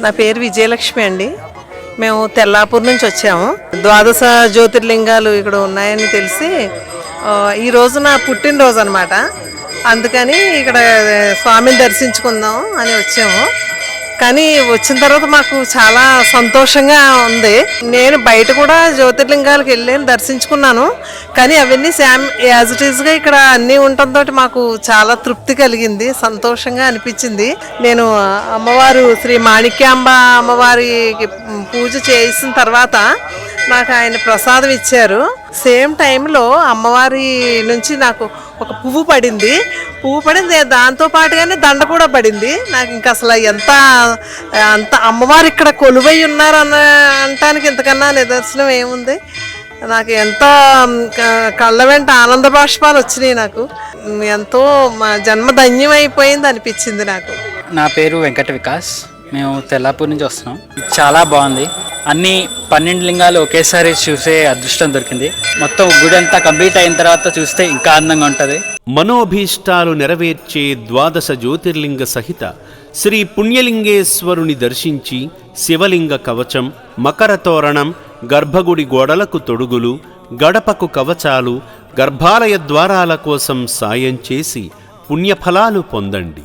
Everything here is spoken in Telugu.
నా పేరు విజయలక్ష్మి అండి. మేము తెల్లాపూర్ నుంచి వచ్చాము. ద్వాదశ జ్యోతిర్లింగాలు ఇక్కడ ఉన్నాయని తెలిసి ఈరోజు నా పుట్టినరోజు అనమాట. అందుకని ఇక్కడ స్వామిని దర్శించుకుందాం అని వచ్చాము. కానీ వచ్చిన తర్వాత మాకు చాలా సంతోషంగా ఉంది. నేను బయట కూడా జ్యోతిర్లింగాలకు వెళ్ళాను, దర్శించుకున్నాను. కానీ అవన్నీ యాజ్ ఇట్ ఈస్గా ఇక్కడ అన్నీ ఉండటంతో మాకు చాలా తృప్తి కలిగింది, సంతోషంగా అనిపించింది. నేను అమ్మవారు శ్రీ మాణిక్యాంబ అమ్మవారికి పూజ చేసిన తర్వాత నాకు ఆయన ప్రసాదం ఇచ్చారు. సేమ్ టైంలో అమ్మవారి నుంచి నాకు ఒక పువ్వు పడింది. దాంతో పాటుగానే దండ కూడా పడింది. నాకు ఇంకా అసలు అంత అమ్మవారు ఇక్కడ కొలువై ఉన్నారు అనటానికి ఇంతకన్నా నిదర్శనం ఏముంది. నాకు ఎంతో కళ్ళ వెంట ఆనంద బాష్పాలు వచ్చినాయి. నాకు ఎంతో జన్మ ధన్యం అయిపోయింది అనిపించింది నాకు. నా పేరు వెంకట వికాస్. మేము తెల్లాపూర్ నుంచి వస్తున్నాం. చాలా బాగుంది. అన్ని 12 లింగాలు ఒకేసారి చూసే అదృష్టం దొరికింది. మొత్తం గుడి అంతా కంప్లీట్ అయిన తర్వాత చూస్తే ఇంకా ఆనందంగా ఉంటుంది. మనోభీష్టాలు నెరవేర్చే ద్వాదశ జ్యోతిర్లింగ సహిత శ్రీ పుణ్యలింగేశ్వరుని దర్శించి శివలింగ కవచం, మకర తోరణం, గర్భగుడి గోడలకు తొడుగులు, గడపకు కవచాలు, గర్భాలయ ద్వారాల కోసం సాయం చేసి పుణ్యఫలాలు పొందండి.